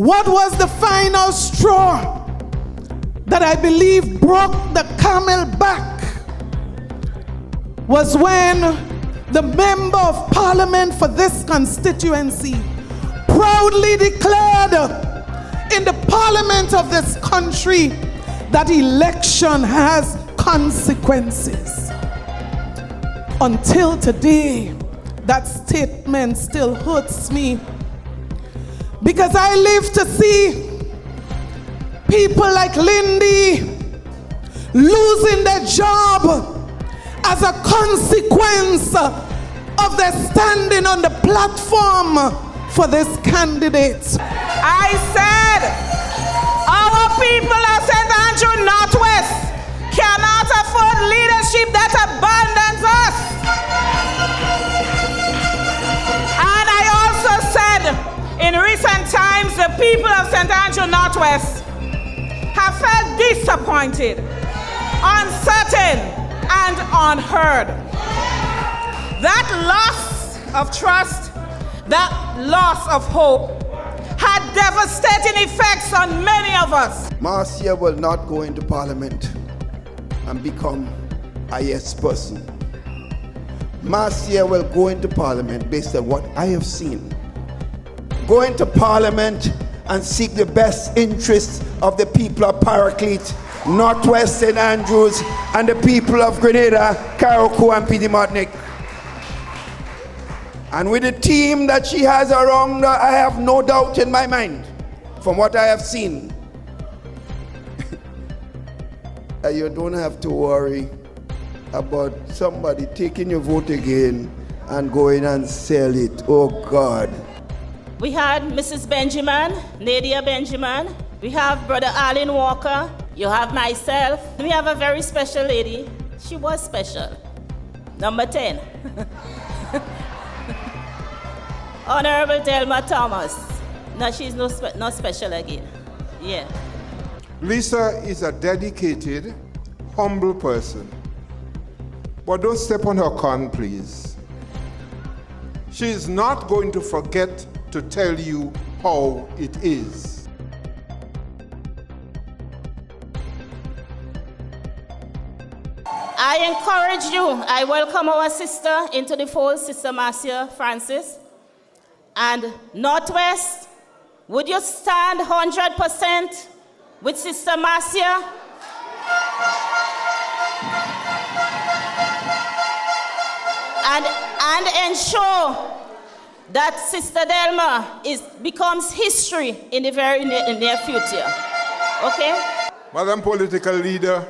What was the final straw that I believe broke the camel back was when the member of parliament for this constituency proudly declared in the parliament of this country that election has consequences. Until today, that statement still hurts me, because I live to see people like Lindy losing their job as a consequence of their standing on the platform for this candidate. I said, our people of St. Andrew Northwest cannot afford leadership that abandons us. And I also said, in recent times, the people of St. Andrew Northwest have felt disappointed, uncertain, and unheard. That loss of trust, that loss of hope, had devastating effects on many of us. Marcia will not go into parliament and become a yes person. Marcia will go into parliament based on what I have seen. Go into parliament and seek the best interests of the people of Paraclete, Northwest St. Andrews, and the people of Grenada, Carriacou, and Pidimotnik. And with the team that she has around her, I have no doubt in my mind, from what I have seen, you don't have to worry about somebody taking your vote again and going and sell it. Oh God. We had Mrs. Benjamin, Nadia Benjamin. We have Brother Arlen Walker. You have myself. We have a very special lady. She was special. Number 10. Honorable Delma Thomas. No, she's not special again. Yeah. Lisa is a dedicated, humble person. But don't step on her corn, please. She is not going to forget to tell you how it is. I encourage you, I welcome our sister into the fold, Sister Marcia Francis. And Northwest, would you stand 100% with Sister Marcia? And ensure that Sister Delma becomes history in the very near future. Okay? Madam Political Leader,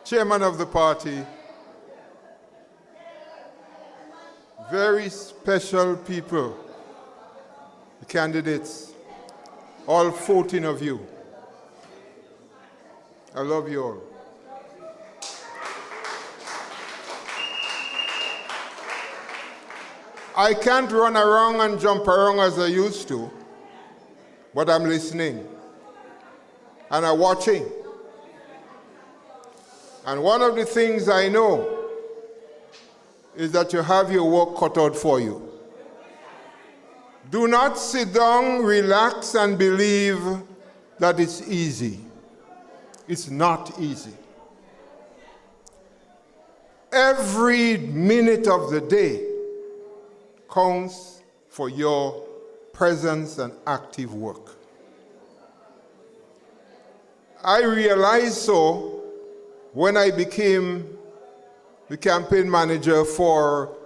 Chairman of the party, very special people, the candidates, all 14 of you. I love you all. I can't run around and jump around as I used to, but I'm listening and I'm watching. And one of the things I know is that you have your work cut out for you. Do not sit down, relax, and believe that it's easy. It's not easy. Every minute of the day counts for your presence and active work. I realized so when I became the campaign manager for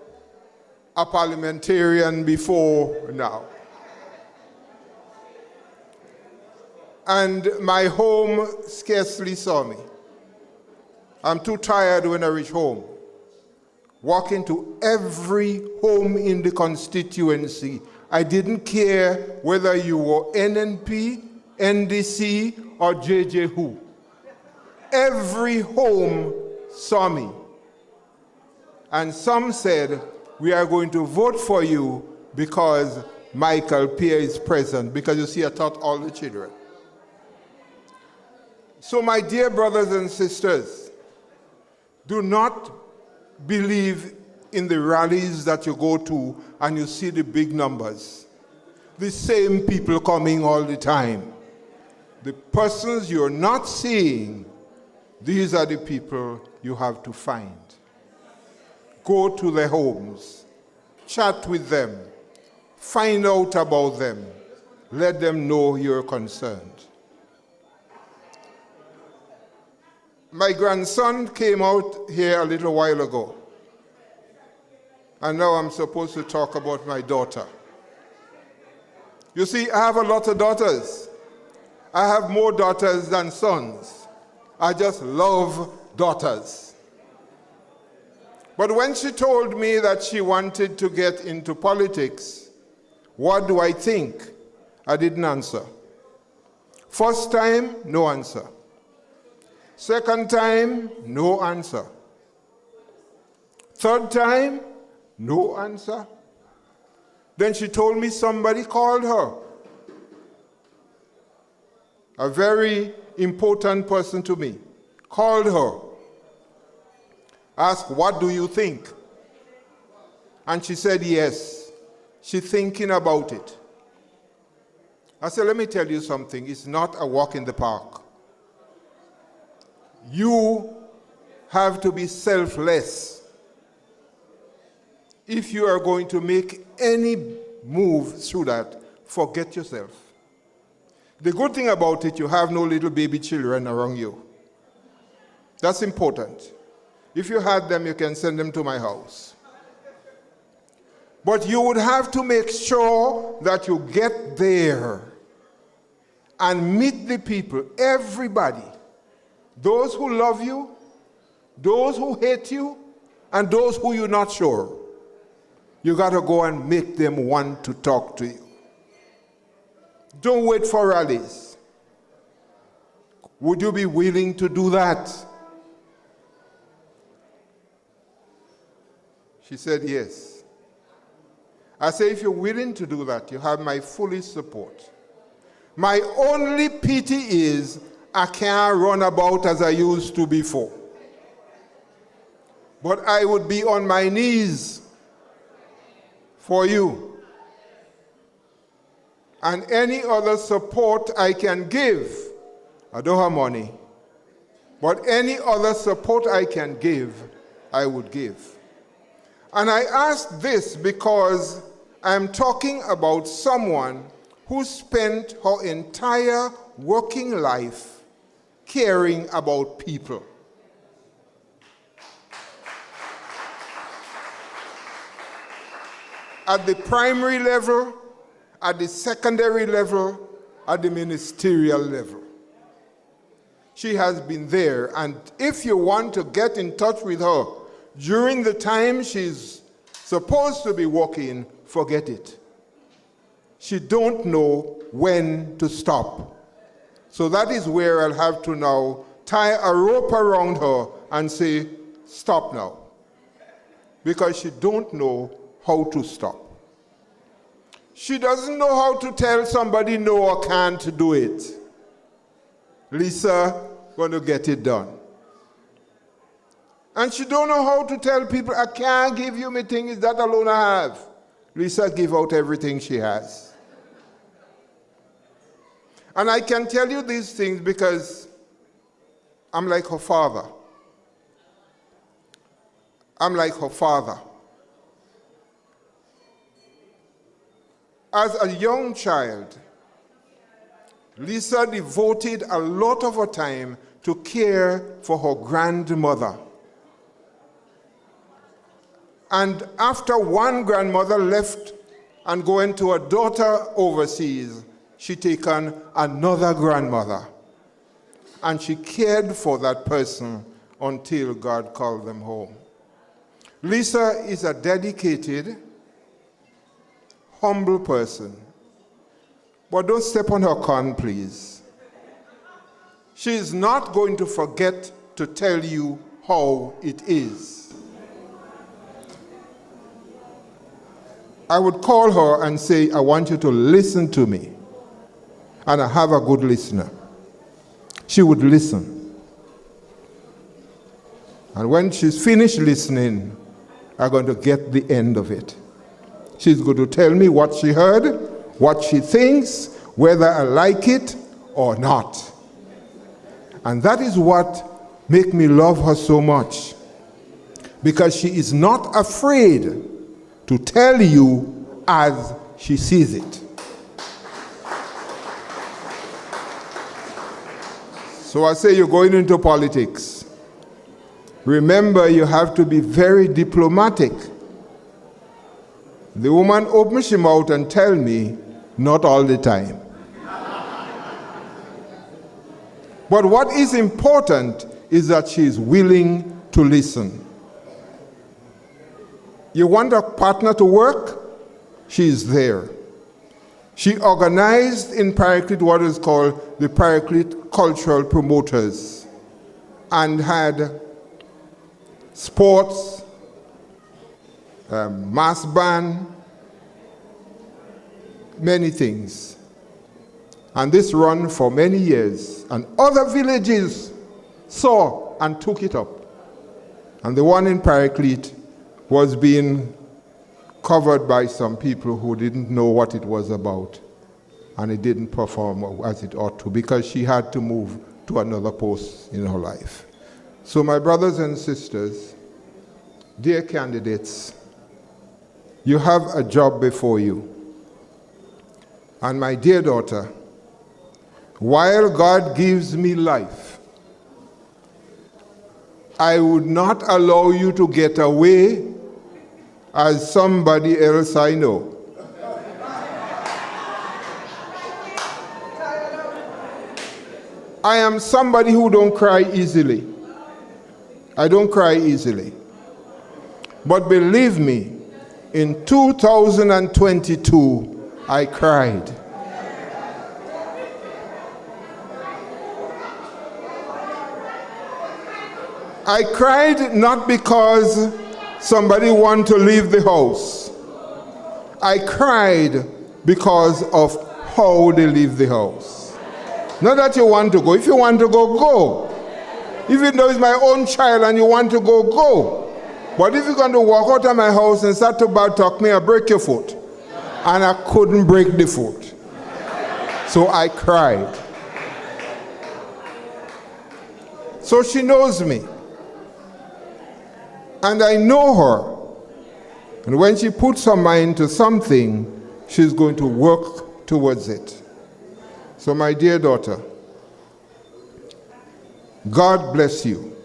a parliamentarian before now. And my home scarcely saw me. I'm too tired when I reach home. Walking to every home in the constituency. I didn't care whether you were NNP, NDC, or JJ who. Every home saw me. And some said, we are going to vote for you because Michael Pierre is present, because you see, I taught all the children. So my dear brothers and sisters, do not believe in the rallies that you go to and you see the big numbers. The same people coming all the time. The persons you're not seeing, these are the people you have to find. Go to their homes, chat with them, find out about them, let them know you're concerned. My grandson came out here a little while ago, and now I'm supposed to talk about my daughter. You see, I have a lot of daughters. I have more daughters than sons. I just love daughters. But when she told me that she wanted to get into politics, what do I think? I didn't answer. First time, no answer. Second time, no answer. Third time, no answer. Then she told me somebody called her. A very important person to me called her. Asked, what do you think? And she said, yes, she's thinking about it. I said, let me tell you something. It's not a walk in the park. You have to be selfless. If you are going to make any move through that, forget yourself. The good thing about it, you have no little baby children around you. That's important. If you had them, you can send them to my house. But you would have to make sure that you get there and meet the people, everybody. Those who love you, those who hate you, and those who you're not sure. You got to go and make them want to talk to you. Don't wait for rallies. Would you be willing to do that? She said yes. I say, if you're willing to do that, you have my fullest support. My only pity is I can't run about as I used to before. But I would be on my knees for you. And any other support I can give, I don't have money, but any other support I can give, I would give. And I ask this because I'm talking about someone who spent her entire working life caring about people. At the primary level, at the secondary level, at the ministerial level. She has been there, and if you want to get in touch with her during the time she's supposed to be working, forget it. She don't know when to stop. So that is where I'll have to now tie a rope around her and say, stop now. Because she don't know how to stop. She doesn't know how to tell somebody no or can't do it. Lisa, gonna get it done. And she don't know how to tell people, I can't give you my thing, is that alone I have. Lisa give out everything she has. And I can tell you these things because I'm like her father. I'm like her father. As a young child, Lisa devoted a lot of her time to care for her grandmother. And after one grandmother left and going to a daughter overseas, she taken another grandmother. And she cared for that person until God called them home. Lisa is a dedicated, humble person. But don't step on her corn, please. She is not going to forget to tell you how it is. I would call her and say, I want you to listen to me. And I have a good listener. She would listen. And when she's finished listening, are going to get the end of it. She's going to tell me what she heard, what she thinks, whether I like it or not. And that is what makes me love her so much, because she is not afraid to tell you as she sees it. So I say, you're going into politics. Remember, you have to be very diplomatic. The woman opens her mouth and tell me, not all the time. But what is important is that she is willing to listen. You want a partner to work? She is there. She organized in Paraclete what is called the Paraclete Cultural Promoters, and had sports, mass band, many things. And this run for many years, and other villages saw and took it up. And the one in Paraclete was being covered by some people who didn't know what it was about, and it didn't perform as it ought to, because she had to move to another post in her life. So my brothers and sisters, dear candidates, you have a job before you. And my dear daughter, while God gives me life, I would not allow you to get away as somebody else I know. I am somebody who don't cry easily. I don't cry easily. But believe me, in 2022, I cried. I cried not because somebody wanted to leave the house. I cried because of how they leave the house. Not that you want to go. If you want to go, go. Even though it's my own child and you want to go, go. But if you're going to walk out of my house and start to bad talk me, I break your foot. And I couldn't break the foot. So I cried. So she knows me. And I know her. And when she puts her mind to something, she's going to work towards it. So my dear daughter, God bless you.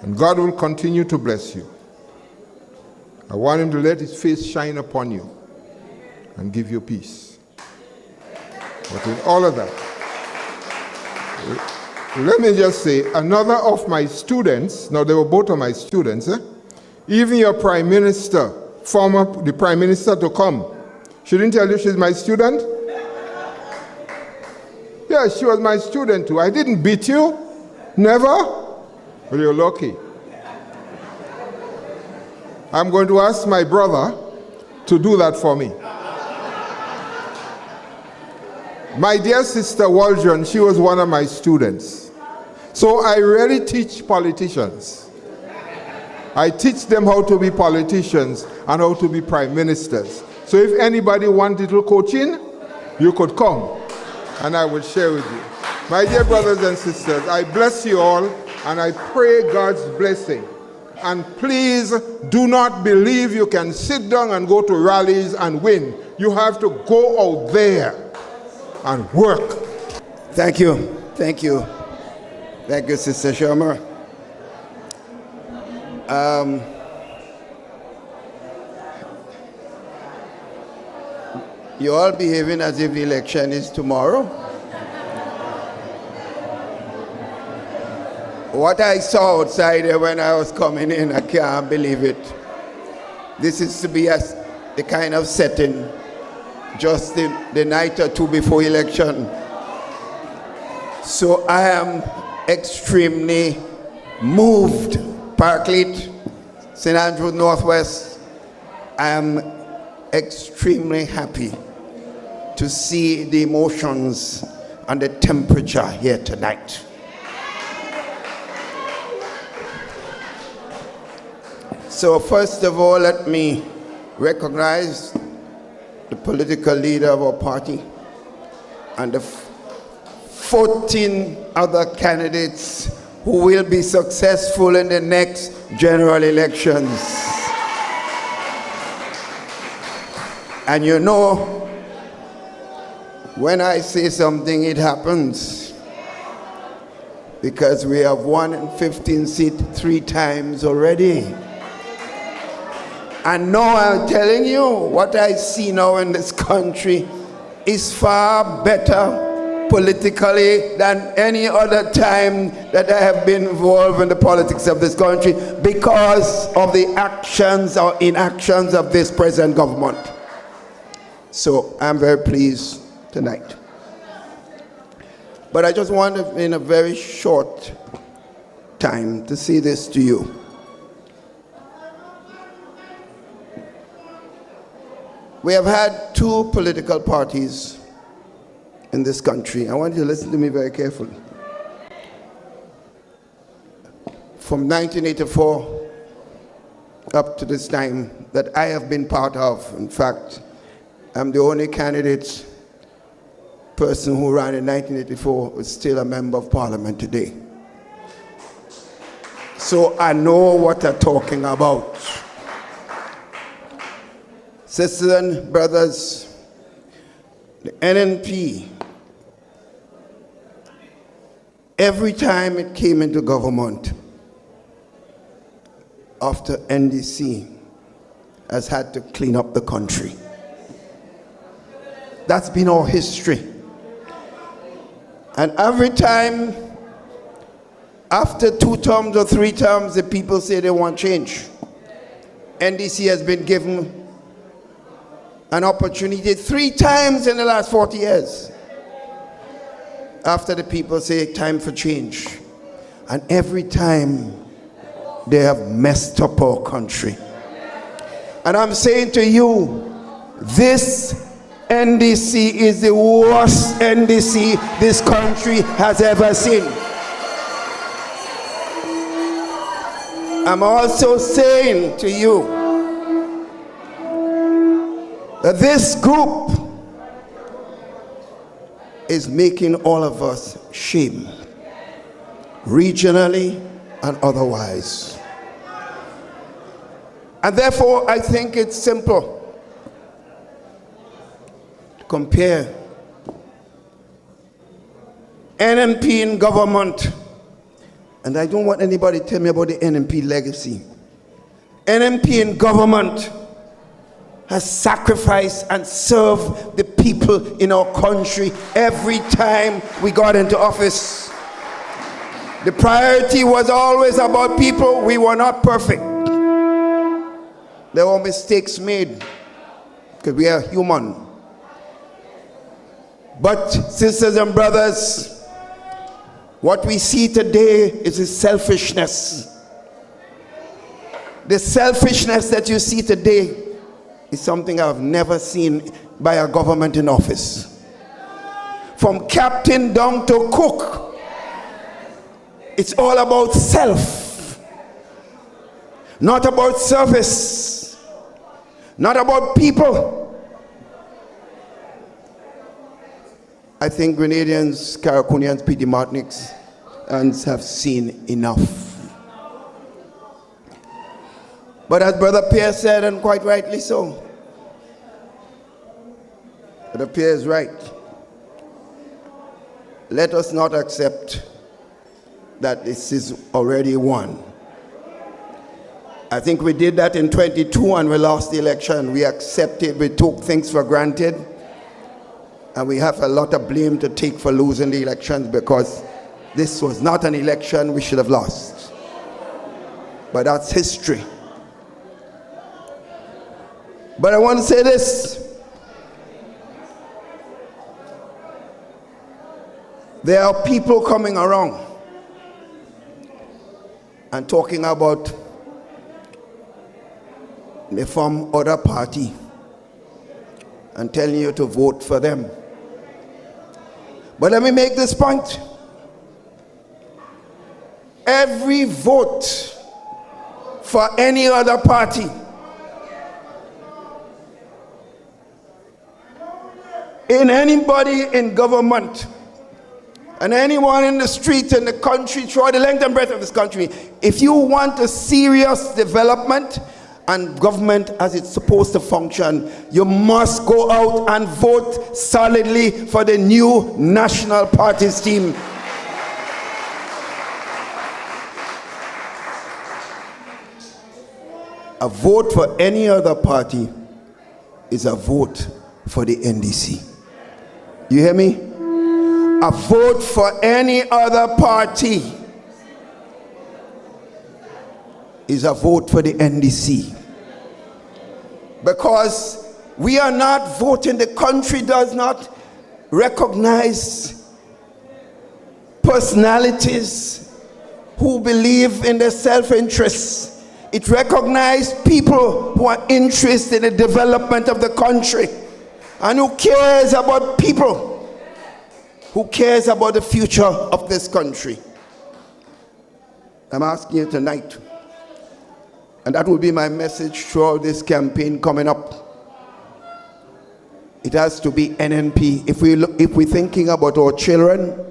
And God will continue to bless you. I want him to let his face shine upon you and give you peace. But in all of that, let me just say, another of my students, now they were both of my students, even your prime minister, the prime minister to come, she didn't tell you she's my student? Yeah, she was my student too. I didn't beat you. Never. Well, you're lucky. I'm going to ask my brother to do that for me. My dear sister Waldron, she was one of my students. So I really teach politicians. I teach them how to be politicians and how to be prime ministers. So if anybody wants little coaching, you could come and I will share with you. My dear brothers and sisters, I bless you all and I pray God's blessing. And please do not believe you can sit down and go to rallies and win. You have to go out there and work. Thank you. Thank you. Thank you, Sister Shermer. You're all behaving as if the election is tomorrow. What I saw outside there when I was coming in, I can't believe it. This is to be the kind of setting just the night or two before election. So I am extremely moved. Paraclete, St. Andrew Northwest, I am extremely happy to see the emotions and the temperature here tonight. So first of all, let me recognize the political leader of our party and the 14 other candidates who will be successful in the next general elections. And you know, when I say something, it happens. Because we have won in 15 seats 3 times already. And now I'm telling you, what I see now in this country is far better politically than any other time that I have been involved in the politics of this country because of the actions or inactions of this present government. So I'm very pleased tonight. But I just want to, in a very short time, to say this to you. We have had 2 political parties in this country. I want you to listen to me very carefully. From 1984 up to this time that I have been part of. In fact, I'm the only person who ran in 1984 who is still a member of parliament today. So I know what I'm talking about. Sisters and brothers, the NNP, every time it came into government after NDC has had to clean up the country. That's been our history. And every time, after 2 terms or 3 terms, the people say they want change. NDC has been given an opportunity 3 times in the last 40 years. After the people say time for change. And every time they have messed up our country. And I'm saying to you, this NDC is the worst NDC this country has ever seen. I'm also saying to you that this group is making all of us shame, regionally and otherwise. And therefore, I think it's simple to compare NNP in government, and I don't want anybody to tell me about the NNP legacy. NNP in government has sacrificed and served the people in our country every time we got into office. The priority was always about people. We were not perfect. There were mistakes made because we are human. But sisters and brothers, what we see today is the selfishness. The selfishness that you see today is something I've never seen by a government in office. From captain down to cook, it's all about self, not about service, not about people. I think Grenadians, Caracunians, PD Martinics, and have seen enough. But as Brother Pierre said, and quite rightly so, Brother Pierre is right. Let us not accept that this is already won. I think we did that in 22 and we lost the election. We accepted, we took things for granted, and we have a lot of blame to take for losing the elections because this was not an election we should have lost. But that's history. But I want to say this. There are people coming around and talking about they form other party and telling you to vote for them. But let me make this point. Every vote for any other party. In anybody in government and anyone in the street in the country, throughout the length and breadth of this country, if you want a serious development and government as it's supposed to function, you must go out and vote solidly for the new National Party's team. A vote for any other party is a vote for the NDC. You hear me? A vote for any other party is a vote for the NDC. Because we are not voting, the country does not recognize personalities who believe in their self-interest. It recognizes people who are interested in the development of the country and who cares about people, who cares about the future of this country. I'm asking you tonight, and that will be my message throughout this campaign coming up. It has to be NNP. If we're thinking about our children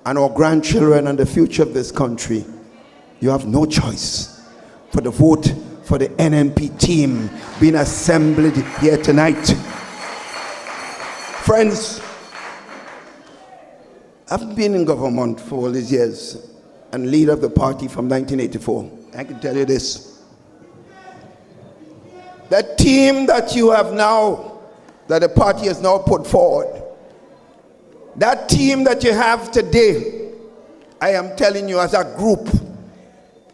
and our grandchildren and the future of this country, you have no choice for the vote for the NNP team being assembled here tonight. Friends, I've been in government for all these years and leader of the party from 1984. I can tell you this. That team that you have now, that the party has now put forward, that team that you have today, I am telling you as a group,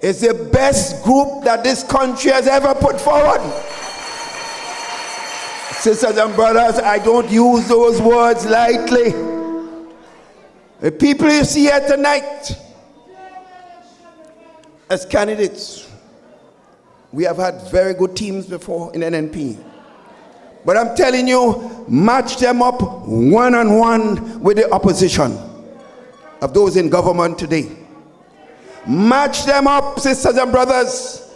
is the best group that this country has ever put forward. Sisters and brothers, I don't use those words lightly. The people you see here tonight as candidates, we have had very good teams before in NNP. But I'm telling you, match them up one-on-one with the opposition of those in government today. Match them up, sisters and brothers,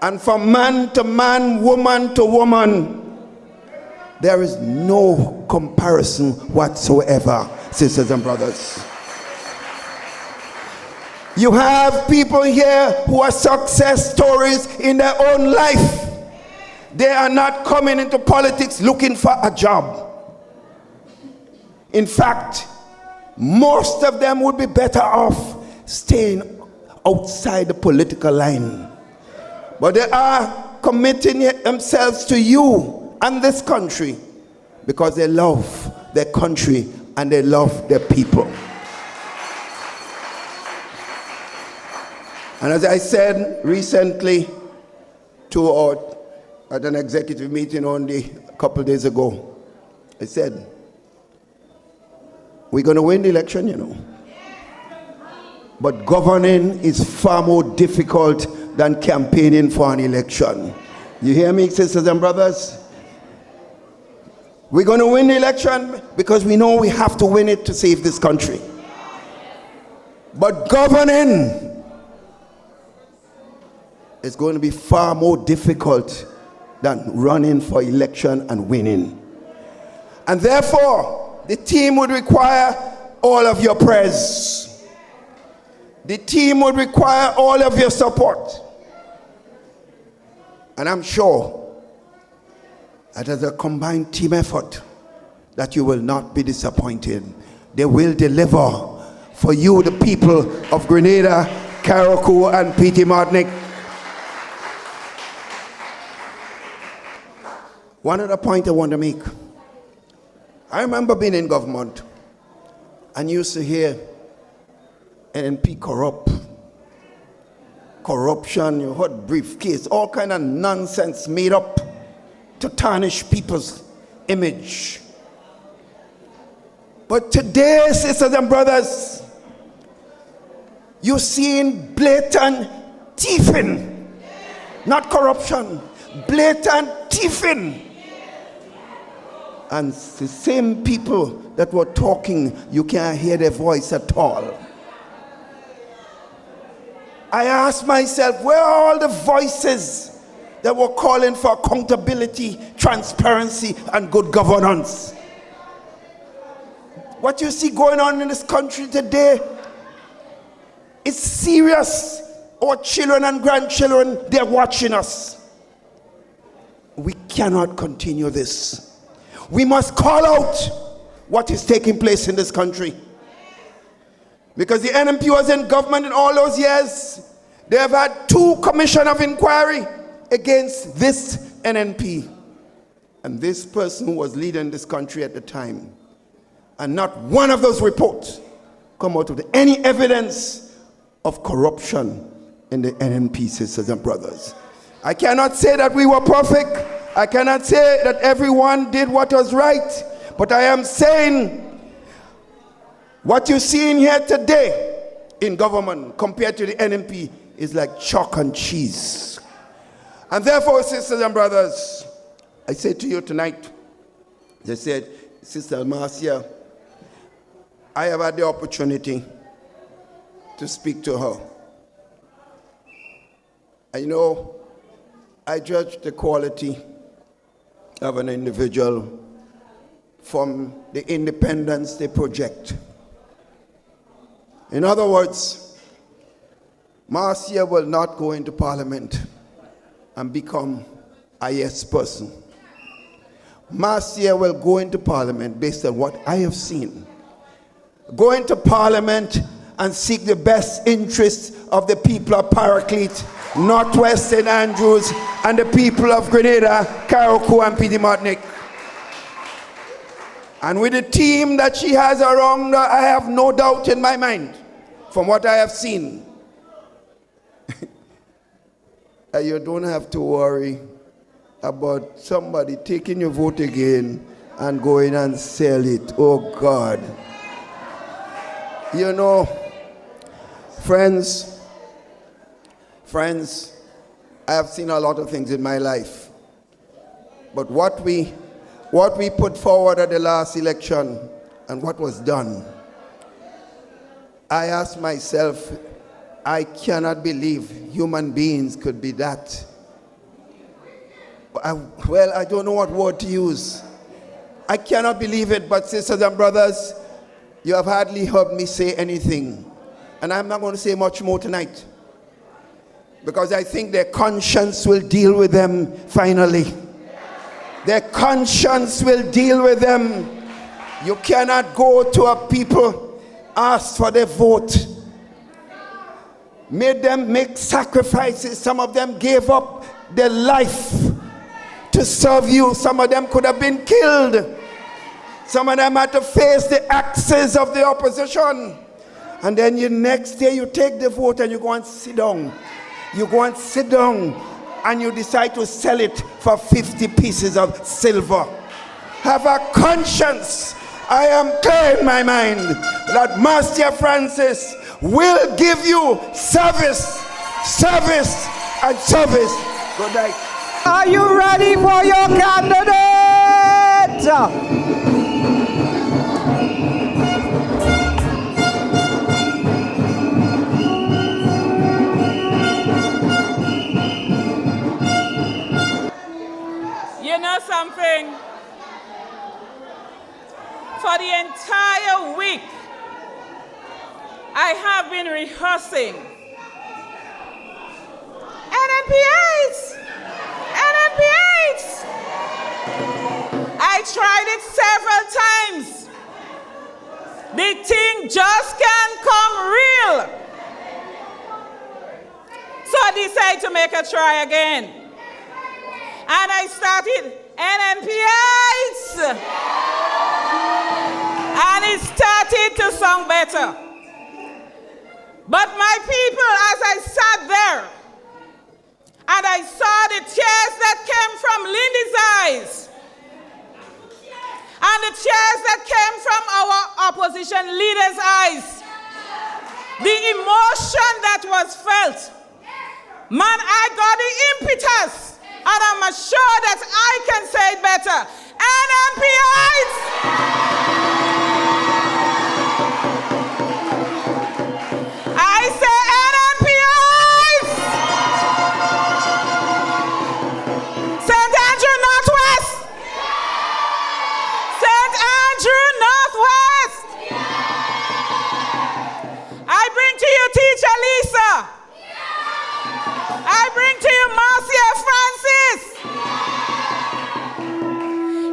and from man to man, woman to woman, there is no comparison whatsoever, sisters and brothers. You have people here who are success stories in their own life. They are not coming into politics looking for a job. In fact, most of them would be better off staying outside the political line. But they are committing themselves to you and this country because they love their country and they love their people. And as I said recently at an executive meeting only a couple days ago, I said, we're going to win the election, you know. But governing is far more difficult than campaigning for an election. You hear me, sisters and brothers? We're going to win the election because we know we have to win it to save this country. But governing is going to be far more difficult than running for election and winning. And therefore, the team would require all of your prayers. The team would require all of your support. And I'm sure that as a combined team effort, that you will not be disappointed. They will deliver for you, the people of Grenada, Carriacou, and Petite Martinique. One other point I want to make. I remember being in government and used to hear NNP corruption, you heard briefcase, all kind of nonsense made up to tarnish people's image. But today, sisters and brothers, you're seeing blatant thieving, not corruption, blatant thieving. And the same people that were talking, you can't hear their voice at all. I asked myself, where are all the voices that were calling for accountability, transparency, and good governance? What you see going on in this country today is serious. Our children and grandchildren, they're watching us. We cannot continue this. We must call out what is taking place in this country. Because the NNP was in government in all those years. They have had 2 commissions of inquiry against this NNP. And this person who was leading this country at the time. And not one of those reports come out with any evidence of corruption in the NNP, sisters and brothers. I cannot say that we were perfect. I cannot say that everyone did what was right. But I am saying what you see in here today in government compared to the NNP is like chalk and cheese. And therefore, sisters and brothers, I say to you tonight, they said, Sister Marcia, I have had the opportunity to speak to her. I know I judge the quality of an individual from the independence they project. In other words, Marcia will not go into parliament and become a yes person. Marcia will go into parliament based on what I have seen. Go into parliament and seek the best interests of the people of Paraclete, Northwest St. Andrews, and the people of Grenada, Carriacou, and Petit Martinique. And with the team that she has around her, I have no doubt in my mind, from what I have seen, you don't have to worry about somebody taking your vote again and going and sell it. Oh God. You know, friends, I have seen a lot of things in my life. But what we put forward at the last election and what was done, I asked myself, I cannot believe human beings could be that. I don't know what word to use. I cannot believe it, but sisters and brothers, you have hardly heard me say anything. And I'm not going to say much more tonight. Because I think their conscience will deal with them finally. Their conscience will deal with them. You cannot go to a people, ask for their vote, made them make sacrifices. Some of them gave up their life to serve you. Some of them could have been killed. Some of them had to face the axes of the opposition. And then the next day you take the vote and you go and sit down. You go and sit down and you decide to sell it for 50 pieces of silver. Have a conscience. I am clear in my mind that Marcia Francis will give you service, service, and service. Good night. Are you ready for your candidate? You know something? For the entire week, I have been rehearsing. NNP8! NNP8! I tried it several times. The thing just can't come real. So I decided to make a try again. And I started NNP8! And it started to sound better. But my people, as I sat there, and I saw the tears that came from Lindy's eyes, and the tears that came from our opposition leaders' eyes, the emotion that was felt, man, I got the impetus, and I'm assured that I can say it better. NNP8! I say NNP8!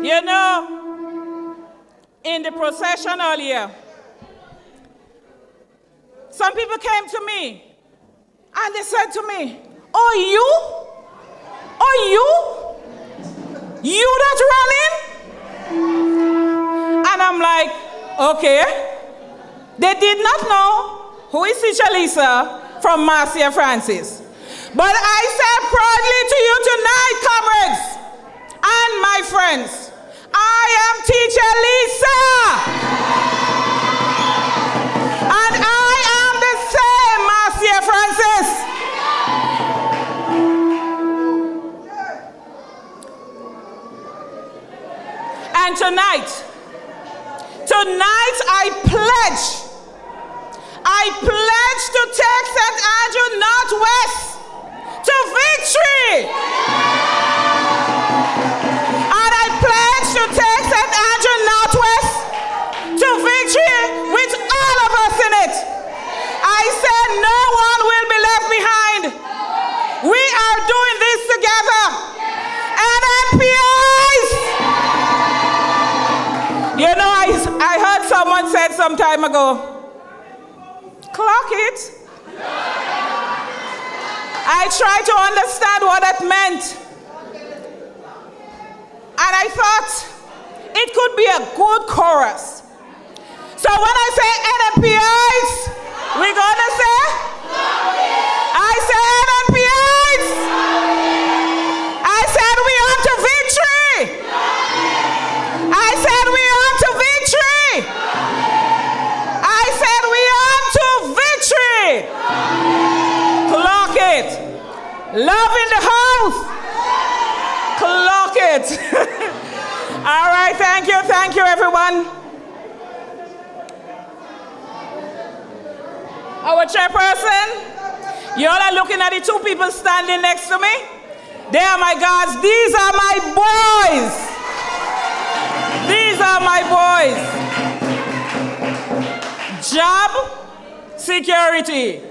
You know, in the procession earlier, some people came to me and they said to me, "Oh, you? Oh, you that running?" And I'm like, okay. They did not know who is Teacher Lisa from Marcia Francis. But I say proudly to you tonight, comrades and my friends, I am Teacher Lisa. And I am the same Marcia Francis. And tonight I pledge to take St. Andrew Northwest to victory. And I pledge to take St. Andrew Northwest to victory with all of us in it. I said no one will be left behind. We are doing this together. NNPs! You know, I heard someone said some time ago, clock it. I tried to understand what that meant. And I thought it could be a good chorus. So when I say NNPIs, we're going to say? I say NNPIs. I said we on to victory. I said we on to victory. I said we on to victory. Clock it. Love in the house. Clock it. All right, thank you everyone. Our chairperson, you all are looking at the two people standing next to me. They are my guards. These are my boys. These are my boys. Job security.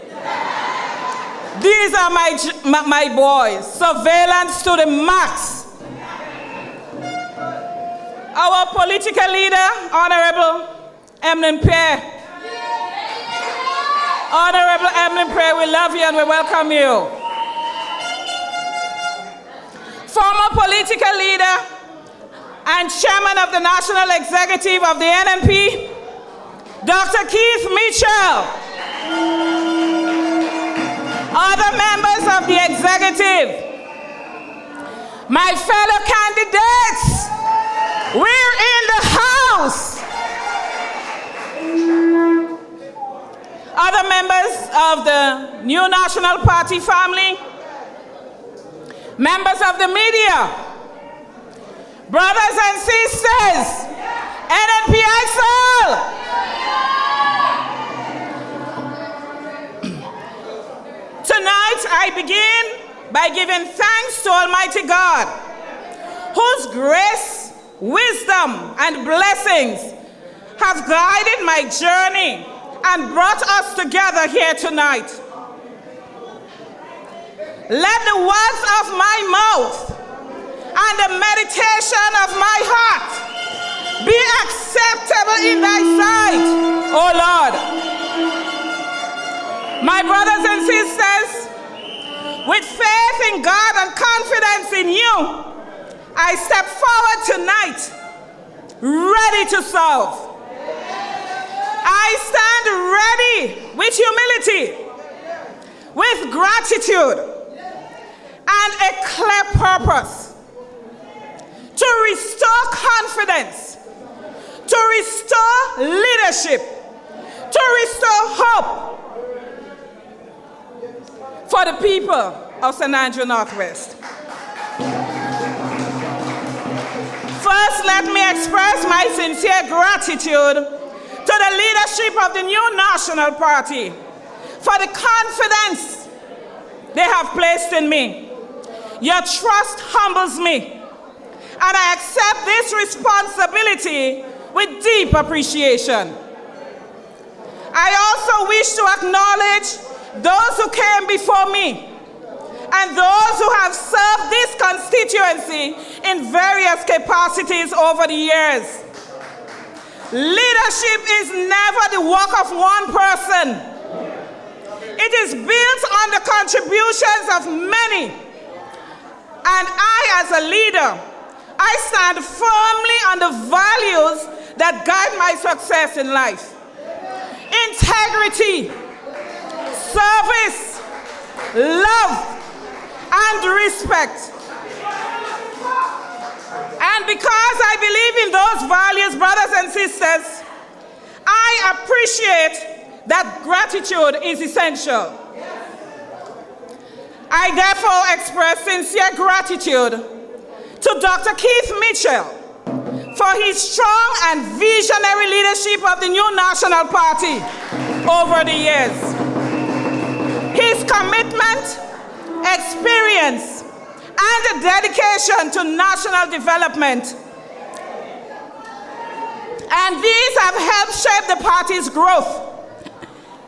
These are my boys. Surveillance to the max. Our political leader, Honorable NNP. Honorable NNP, we love you and we welcome you. Former political leader and chairman of the National Executive of the NNP, Dr. Keith Mitchell. Other members of the executive, my fellow candidates, we're in the house. Other members of the New National Party family, members of the media, brothers and sisters, NNPI soul. Tonight I begin by giving thanks to Almighty God, whose grace, wisdom, and blessings have guided my journey and brought us together here tonight. Let the words of my mouth and the meditation of my heart be acceptable in thy sight, O Lord. My brothers and sisters, with faith in God and confidence in you, I step forward tonight, ready to serve. I stand ready with humility, with gratitude, and a clear purpose to restore confidence, to restore leadership, to restore hope for the people of St. Andrew Northwest. First, let me express my sincere gratitude to the leadership of the New National Party for the confidence they have placed in me. Your trust humbles me, and I accept this responsibility with deep appreciation. I also wish to acknowledge those who came before me and those who have served this constituency in various capacities over the years. Leadership is never the work of one person. It is built on the contributions of many. And I, as a leader, I stand firmly on the values that guide my success in life. Integrity, service, love, and respect. And because I believe in those values, brothers and sisters, I appreciate that gratitude is essential. I therefore express sincere gratitude to Dr. Keith Mitchell for his strong and visionary leadership of the new National Party over the years. His commitment, experience, and the dedication to national development. And these have helped shape the party's growth.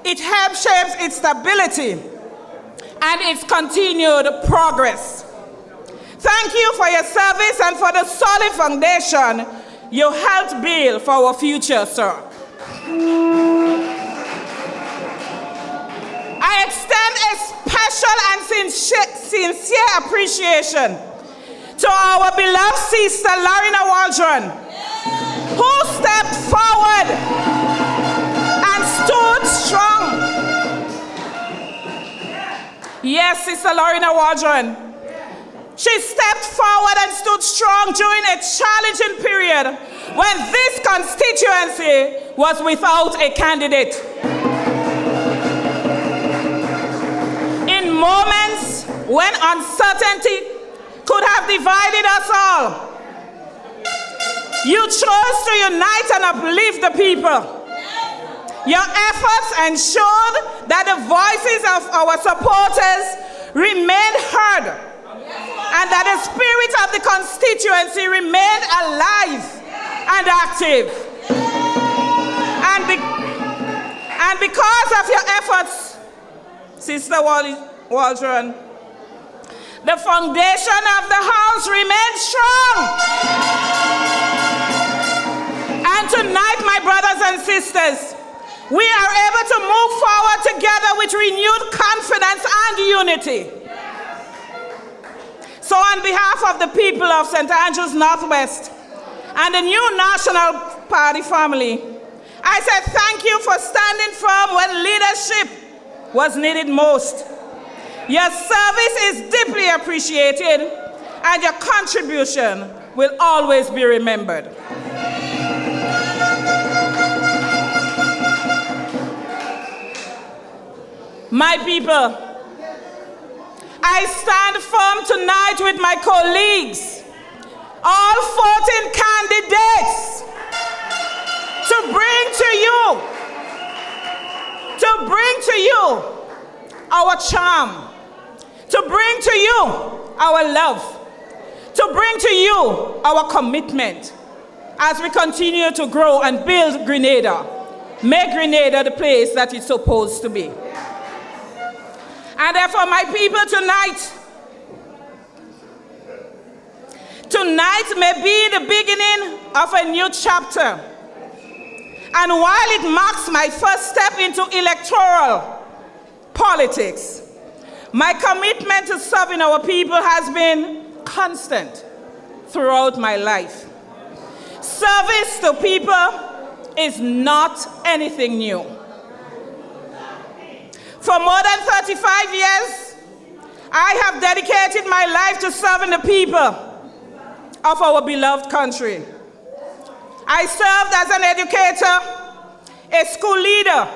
It helped shape its stability and its continued progress. Thank you for your service and for the solid foundation you helped build for our future, sir. I extend a special and sincere appreciation to our beloved sister, Lorena Waldron, who stepped forward and stood strong. Yes, Sister Lorena Waldron. She stepped forward and stood strong during a challenging period when this constituency was without a candidate. In moments when uncertainty could have divided us all, you chose to unite and uplift the people. Your efforts ensured that the voices of our supporters remained heard and that the spirit of the constituency remained alive and active. And because of your efforts, Sister Waldron, the foundation of the house remains strong. And tonight, my brothers and sisters, we are able to move forward together with renewed confidence and unity. So on behalf of the people of St. Andrews Northwest and the new National Party family, I said thank you for standing firm when leadership was needed most. Your service is deeply appreciated and your contribution will always be remembered. My people, I stand firm tonight with my colleagues, all 14 candidates, to bring to you our charm, to bring to you our love, to bring to you our commitment as we continue to grow and build Grenada, make Grenada the place that it's supposed to be. And therefore, my people, tonight may be the beginning of a new chapter. And while it marks my first step into electoral politics, my commitment to serving our people has been constant throughout my life. Service to people is not anything new. For more than 35 years, I have dedicated my life to serving the people of our beloved country. I served as an educator, a school leader,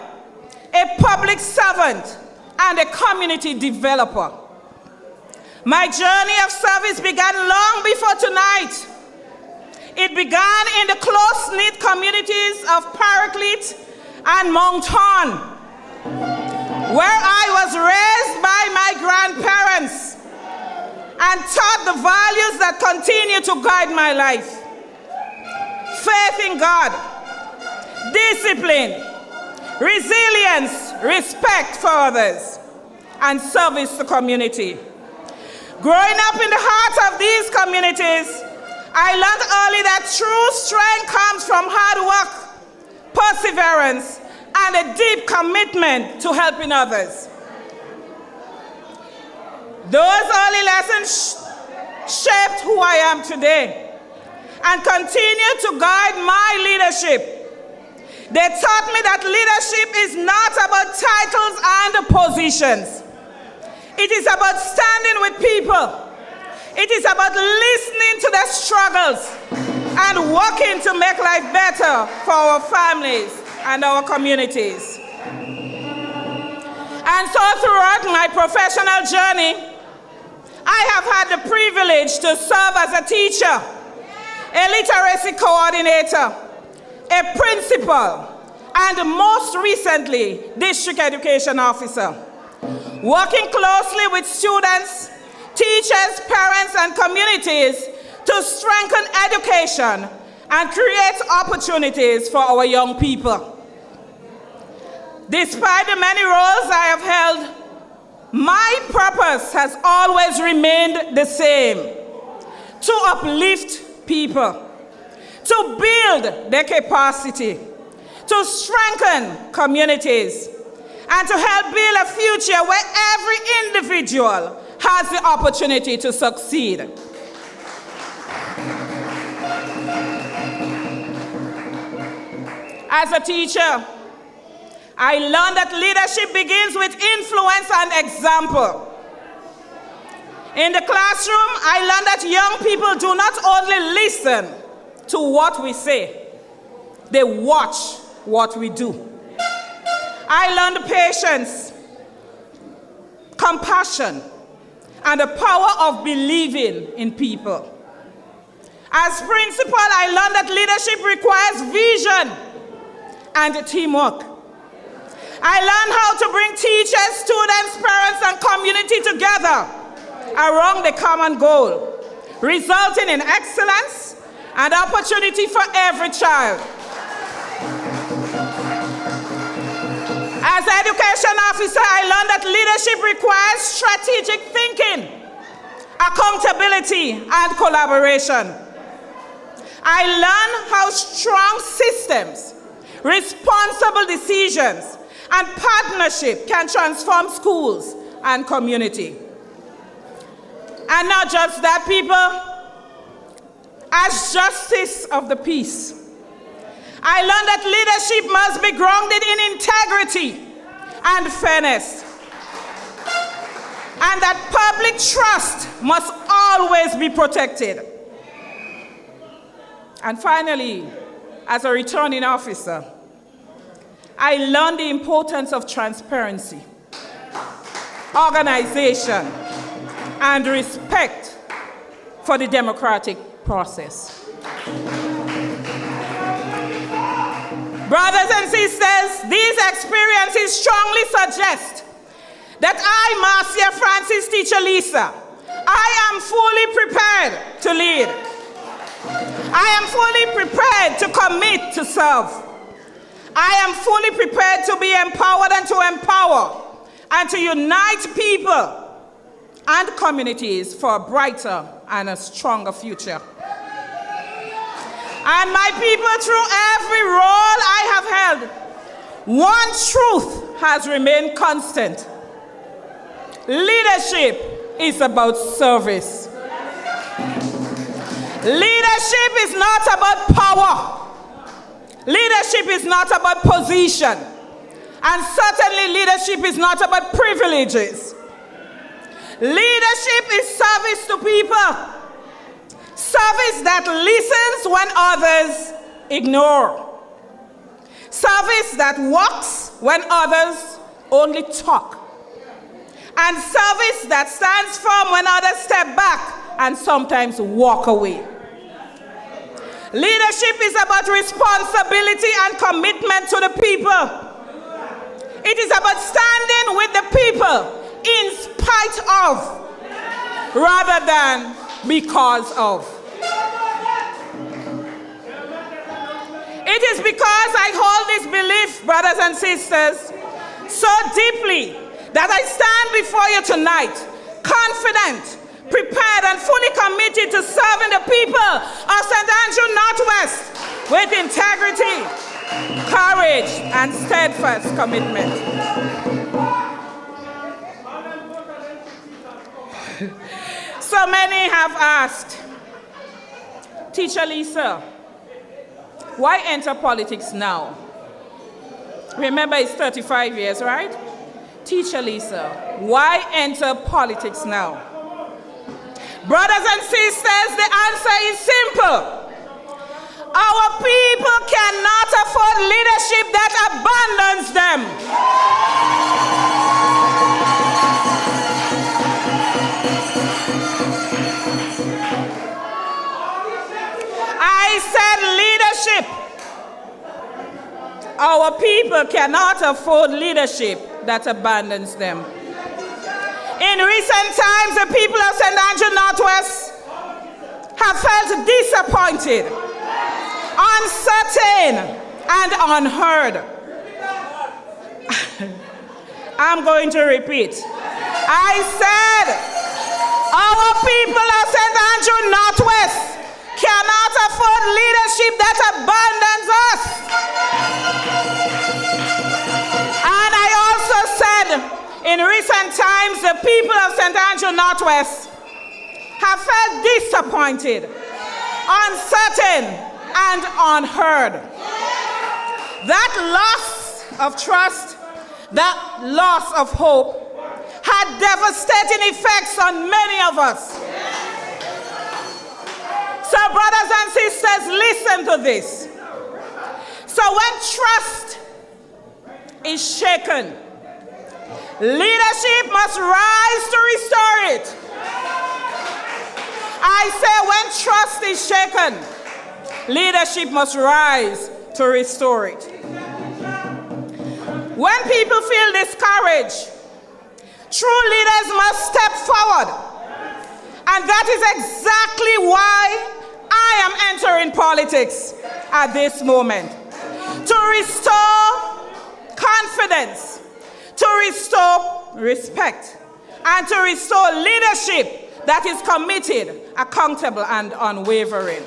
a public servant, and a community developer. My journey of service began long before tonight. It began in the close-knit communities of Paraclete and Mount Horn, where I was raised by my grandparents and taught the values that continue to guide my life. Faith in God, discipline, resilience, respect for others, and service to community. Growing up in the heart of these communities, I learned early that true strength comes from hard work, perseverance, and a deep commitment to helping others. Those early lessons shaped who I am today and continue to guide my leadership. They taught me that leadership is not about titles and positions. It is about standing with people. It is about listening to their struggles and working to make life better for our families and our communities. And so throughout my professional journey, I have had the privilege to serve as a teacher, a literacy coordinator, a principal, and most recently, district education officer, working closely with students, teachers, parents, and communities to strengthen education and create opportunities for our young people. Despite the many roles I have held, my purpose has always remained the same: to uplift people, to build their capacity, to strengthen communities, and to help build a future where every individual has the opportunity to succeed. As a teacher, I learned that leadership begins with influence and example. In the classroom, I learned that young people do not only listen to what we say, they watch what we do. I learned patience, compassion, and the power of believing in people. As principal, I learned that leadership requires vision and teamwork. I learned how to bring teachers, students, parents, and community together around the common goal, resulting in excellence and opportunity for every child. As education officer, I learned that leadership requires strategic thinking, accountability, and collaboration. I learned how strong systems, responsible decisions, and partnership can transform schools and community. And not just that, people, as justice of the peace, I learned that leadership must be grounded in integrity and fairness, and that public trust must always be protected. And finally, as a returning officer, I learned the importance of transparency, organization, and respect for the democratic process. Brothers and sisters, these experiences strongly suggest that I, Marcia Francis, teacher Lisa, I am fully prepared to lead. I am fully prepared to commit to serve. I am fully prepared to be empowered and to empower and to unite people and communities for a brighter and a stronger future. And my people, through every role I have held, one truth has remained constant. Leadership is about service. Leadership is not about power. Leadership is not about position. And certainly leadership is not about privileges. Leadership is service to people. Service that listens when others ignore. Service that walks when others only talk. And service that stands firm when others step back and sometimes walk away. Leadership is about responsibility and commitment to the people. It is about standing with the people in spite of, rather than because of. It is because I hold this belief, brothers and sisters, so deeply that I stand before you tonight, confident, prepared and fully committed to serving the people of St. Andrew Northwest with integrity, courage, and steadfast commitment. So many have asked, Teacher Lisa, why enter politics now? Remember, it's 35 years, right? Teacher Lisa, why enter politics now? Brothers and sisters, the answer is simple. Our people cannot afford leadership that abandons them. I said leadership. Our people cannot afford leadership that abandons them. In recent times, the people of St. Andrew Northwest have felt disappointed, uncertain, and unheard. I'm going to repeat. I said, our people of St. Andrew Northwest cannot afford leadership that abandons us. And I also said, in recent times, the people of St. Andrew Northwest have felt disappointed, uncertain, and unheard. That loss of trust, that loss of hope, had devastating effects on many of us. So, brothers and sisters, listen to this. So when trust is shaken, leadership must rise to restore it. I say when trust is shaken, leadership must rise to restore it. When people feel discouraged, true leaders must step forward. And that is exactly why I am entering politics at this moment. To restore confidence, to restore respect, and to restore leadership that is committed, accountable, and unwavering.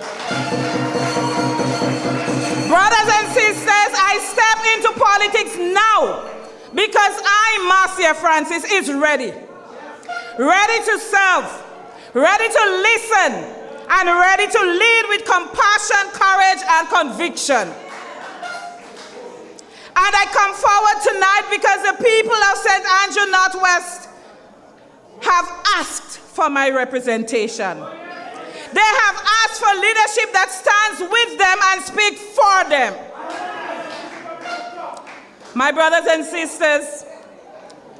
Brothers and sisters, I step into politics now because I, Marcia Francis, is ready. Ready to serve, ready to listen, and ready to lead with compassion, courage, and conviction. And I come forward tonight because the people of St. Andrew Northwest have asked for my representation. They have asked for leadership that stands with them and speaks for them. My brothers and sisters,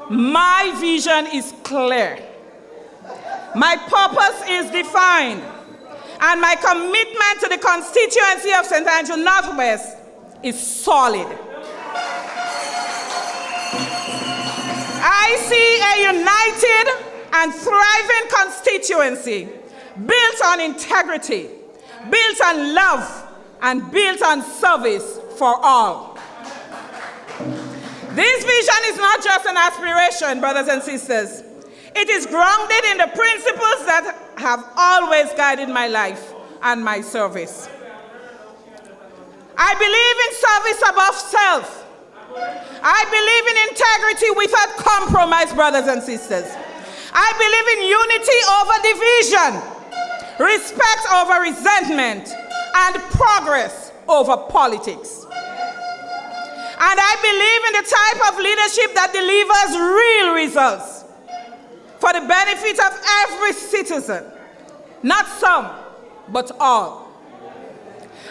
my vision is clear. My purpose is defined. And my commitment to the constituency of St. Andrew Northwest is solid. I see a united and thriving constituency built on integrity, built on love, and built on service for all. This vision is not just an aspiration, brothers and sisters. It is grounded in the principles that have always guided my life and my service. I believe in service above self. I believe in integrity without compromise, brothers and sisters. I believe in unity over division, respect over resentment, and progress over politics. And I believe in the type of leadership that delivers real results for the benefit of every citizen, not some, but all.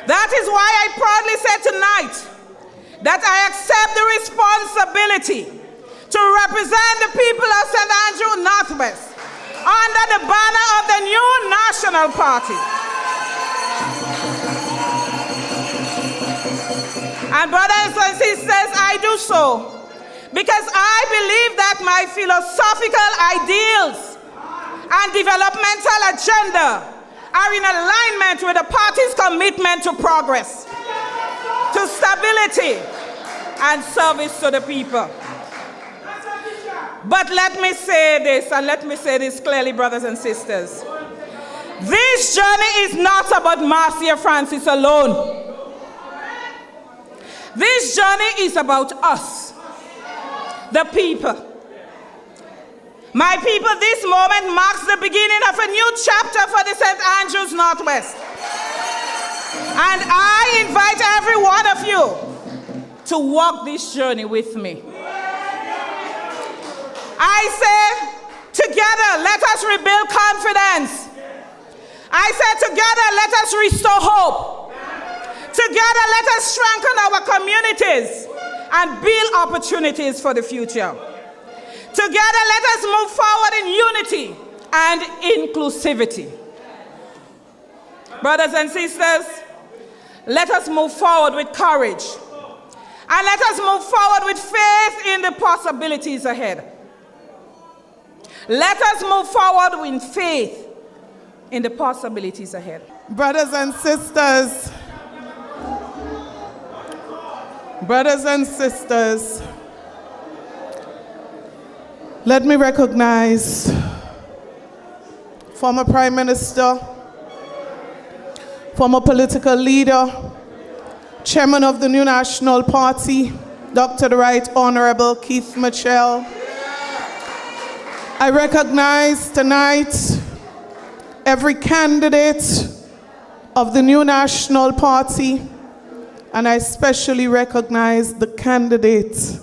That is why I proudly say tonight that I accept the responsibility to represent the people of St. Andrew Northwest under the banner of the new National Party. And brothers and sisters, I do so because I believe that my philosophical ideals and developmental agenda are in alignment with the party's commitment to progress, to stability, and service to the people. But let me say this, and let me say this clearly, brothers and sisters. This journey is not about Marcia Francis alone. This journey is about us, the people. My people, this moment marks the beginning of a new chapter for the St. Andrews Northwest. And I invite every one of you to walk this journey with me. I say, together, let us rebuild confidence. I say, together, let us restore hope. Together, let us strengthen our communities and build opportunities for the future. Together, let us move forward in unity and inclusivity. Brothers and sisters, let us move forward with courage. And let us move forward with faith in the possibilities ahead. Let us move forward with faith in the possibilities ahead. Brothers and sisters, let me recognize former Prime Minister, former political leader, Chairman of the New National Party, Dr. the Right Honorable Keith Mitchell. I recognize tonight every candidate of the New National Party, and I especially recognize the candidate.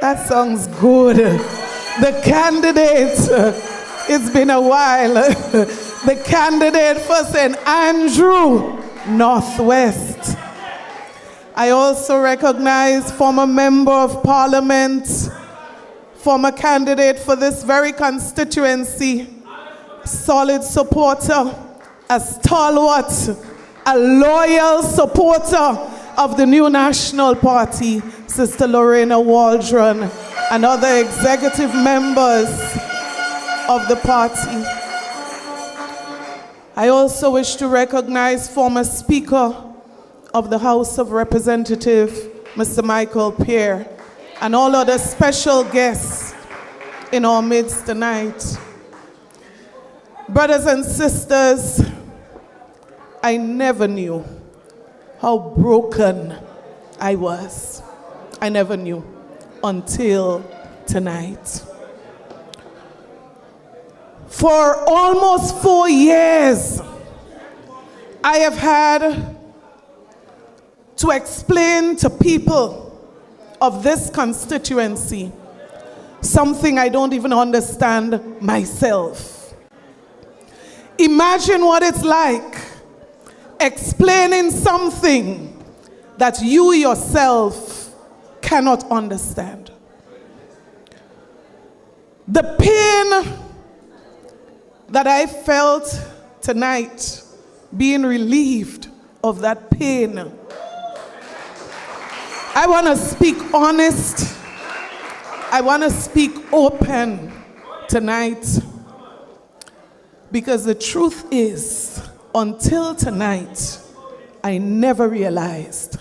That sounds good. The candidate, it's been a while. The candidate for St. Andrew Northwest. I also recognize former Member of Parliament, former candidate for this very constituency, solid supporter, a stalwart, a loyal supporter of the New National Party, Sister Lorena Waldron, and other executive members of the party. I also wish to recognize former Speaker of the House of Representatives, Mr. Michael Peer, and all other special guests in our midst tonight. Brothers and sisters, I never knew how broken I was. I never knew until tonight. For almost 4 years, I have had to explain to people of this constituency something I don't even understand myself. Imagine what it's like explaining something that you yourself cannot understand. The pain that I felt tonight, being relieved of that pain. I want to speak honest. I want to speak open tonight. Because the truth is, until tonight, I never realized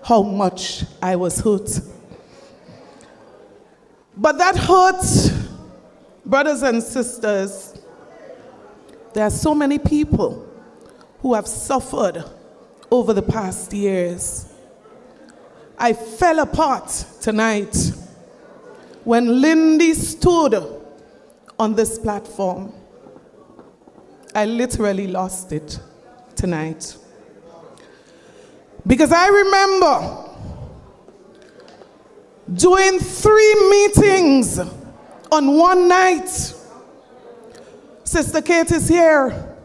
how much I was hurt. But that hurt, brothers and sisters, there are so many people who have suffered over the past years. I fell apart tonight when Lindy stood on this platform. I literally lost it tonight. Because I remember doing 3 meetings on one night. Sister Kate is here.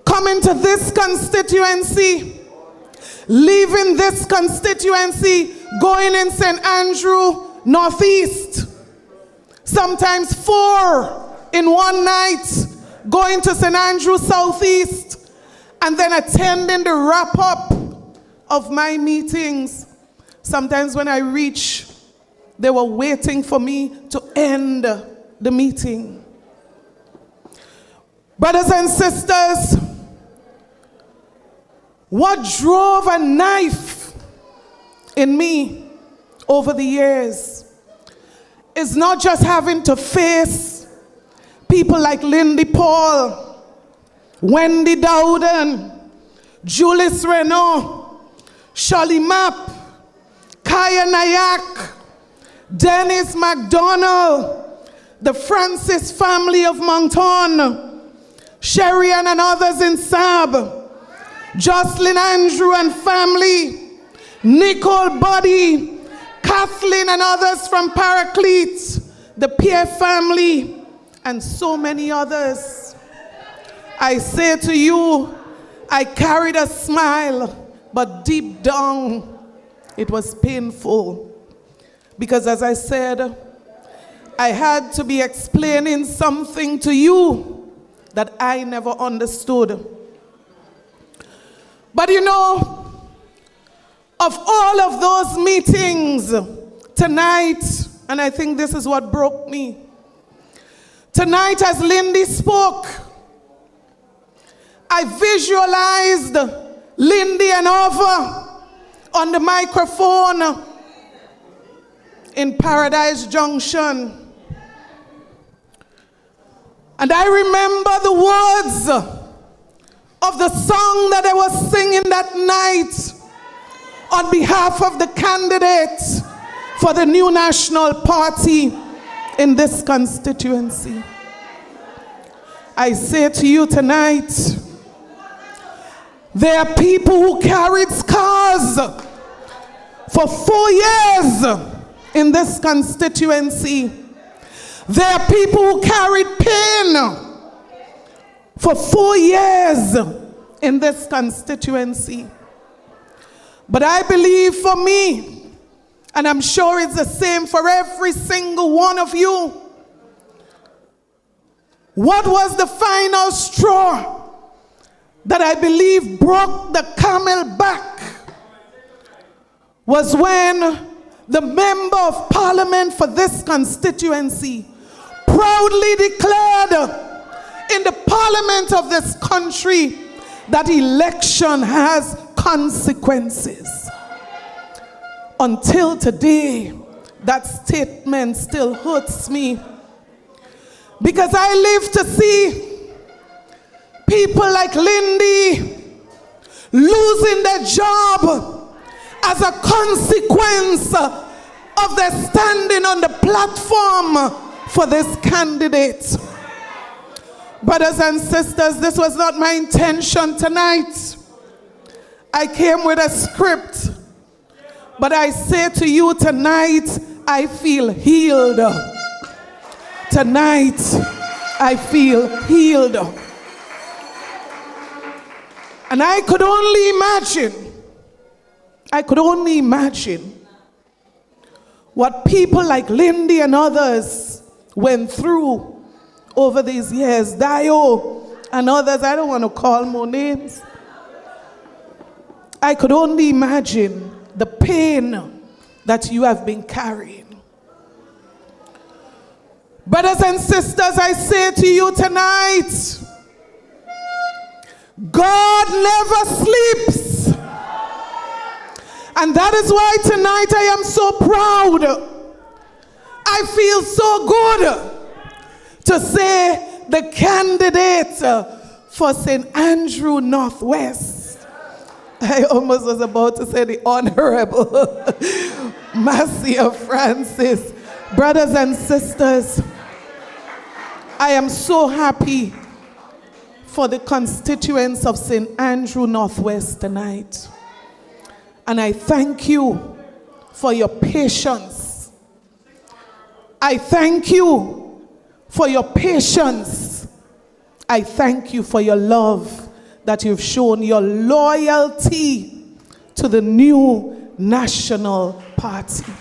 Coming to this constituency, leaving this constituency, going in St. Andrew Northeast. Sometimes 4 in one night, going to St. Andrew Southeast, and then attending the wrap-up of my meetings. Sometimes when I reach, they were waiting for me to end the meeting. Brothers and sisters, what drove a knife in me over the years is not just having to face people like Lindy Paul, Wendy Dowden, Julius Renault, Shirley Mapp, Kaya Nayak, Dennis McDonald, the Francis family of Moncton, Sherian and others in Sab, Jocelyn Andrew and family, Nicole Buddy, Kathleen and others from Paraclete, the Pierre family, and so many others. I say to you, I carried a smile, but deep down, it was painful. Because as I said, I had to be explaining something to you that I never understood. But you know, of all of those meetings tonight, and I think this is what broke me. Tonight, as Lindy spoke, I visualized Lindy and Ova on the microphone in Paradise Junction. And I remember the words of the song that I was singing that night on behalf of the candidates for the new national party in this constituency. I say to you tonight, there are people who carried scars for 4 years in this constituency. There are people who carried pain for 4 years in this constituency. But I believe for me, and I'm sure it's the same for every single one of you, what was the final straw that I believe broke the camel back was when the member of parliament for this constituency proudly declared in the parliament of this country that election has consequences. Until today, that statement still hurts me, because I live to see people like Lindy losing their job as a consequence of their standing on the platform for this candidate. Brothers and sisters, this was not my intention tonight. I came with a script, but I say to you tonight, I feel healed. Tonight, I feel healed. And I could only imagine what people like Lindy and others went through over these years. Dio and others, I don't want to call more names. I could only imagine the pain that you have been carrying. Brothers and sisters, I say to you tonight, God never sleeps. And that is why tonight I am so proud. I feel so good to say the candidate for St. Andrew Northwest. I almost was about to say the Honorable Marcia Francis. Brothers and sisters, I am so happy for the constituents of St. Andrew Northwest tonight. And I thank you for your patience. I thank you for your patience. I thank you for your love that you've shown, your loyalty to the new national party.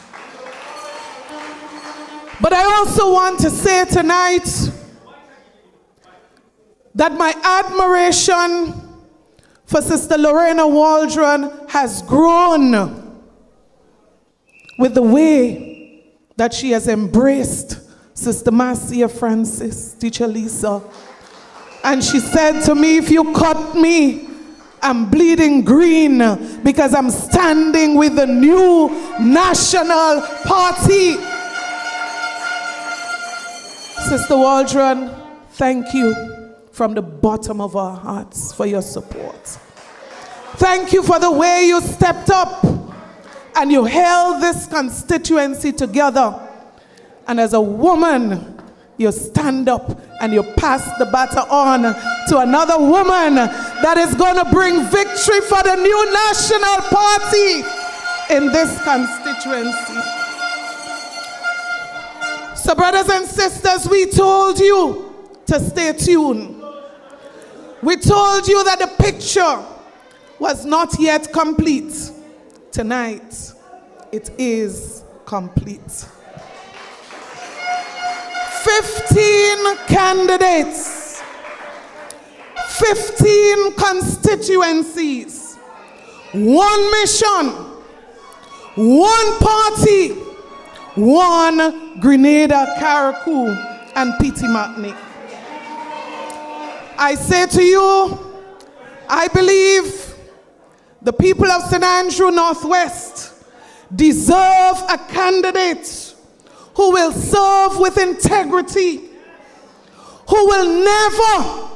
But I also want to say tonight that my admiration for Sister Lorena Waldron has grown with the way that she has embraced Sister Marcia Francis, Teacher Lisa. And she said to me, if you cut me, I'm bleeding green because I'm standing with the new national party. Sister Waldron, thank you from the bottom of our hearts for your support. Thank you for the way you stepped up and you held this constituency together. And as a woman, you stand up and you pass the baton on to another woman that is going to bring victory for the new national party in this constituency. So brothers and sisters, we told you to stay tuned. We told you that the picture was not yet complete. Tonight, it is complete. 15 candidates, 15 constituencies, one mission, one party, one Grenada, Carriacou, and Petit-Martinique. I say to you, I believe the people of St. Andrew Northwest deserve a candidate who will serve with integrity, who will never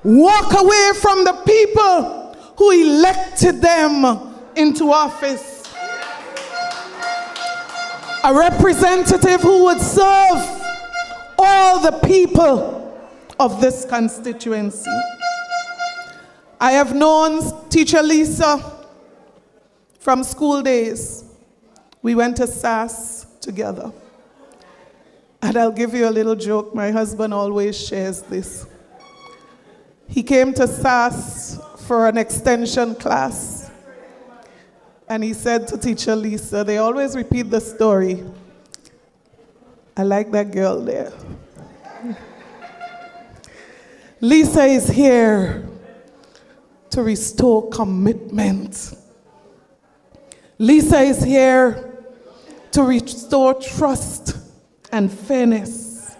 walk away from the people who elected them into office. A representative who would serve all the people of this constituency. I have known Teacher Lisa from school days. We went to SAS together. And I'll give you a little joke. My husband always shares this. He came to SAS for an extension class. And he said to Teacher Lisa, they always repeat the story. I like that girl there. Lisa is here to restore commitment. Lisa is here to restore trust and fairness.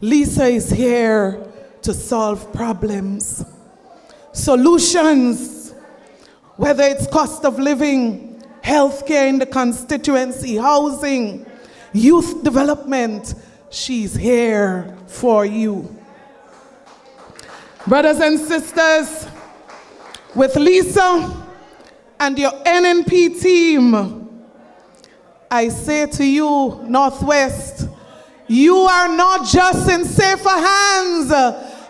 Lisa is here to solve problems, solutions, whether it's cost of living, healthcare in the constituency, housing, youth development. She's here for you. Brothers and sisters, with Lisa and your NNP team, I say to you, Northwest, you are not just in safer hands,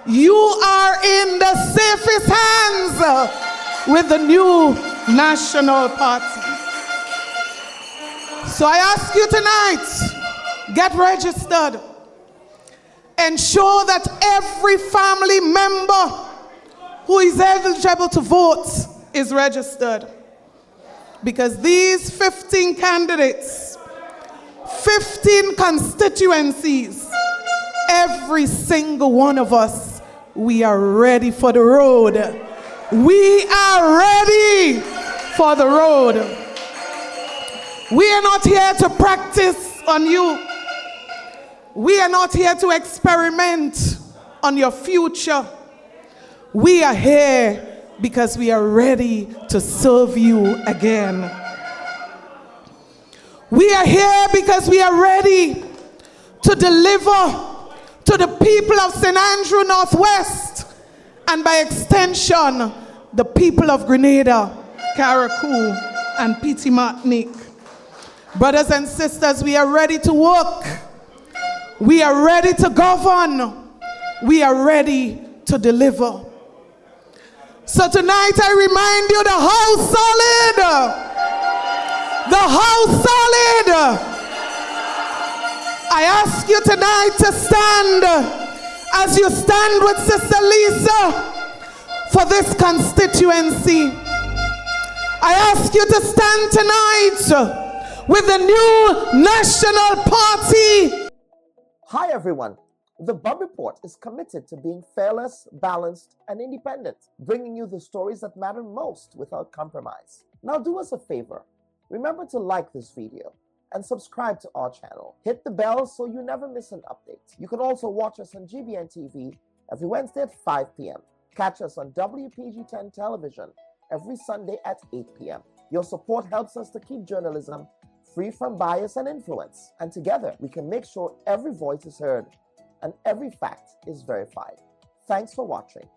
you are in the safest hands with the new national party. So I ask you tonight, get registered. Ensure that every family member who is eligible to vote is registered. Because these 15 candidates, 15 constituencies, every single one of us, we are ready for the road. We are ready for the road. We are not here to practice on you. We are not here to experiment on your future. We are here because we are ready to serve you again. We are here because we are ready to deliver to the people of St. Andrew Northwest, and by extension, the people of Grenada, Carriacou, and Petit-Martinique. Brothers and sisters, we are ready to work. We are ready to govern. We are ready to deliver. So tonight I remind you, the house solid. The house solid. I ask you tonight to stand as you stand with Sister Lisa for this constituency. I ask you to stand tonight with the new national party. Hi everyone. The Bub Report is committed to being fearless, balanced, and independent, bringing you the stories that matter most without compromise. Now do us a favor. Remember to like this video and subscribe to our channel. Hit the bell so you never miss an update. You can also watch us on GBN TV every Wednesday at 5 p.m. Catch us on WPG10 television every Sunday at 8 p.m. Your support helps us to keep journalism free from bias and influence. And together, we can make sure every voice is heard and every fact is verified. Thanks for watching.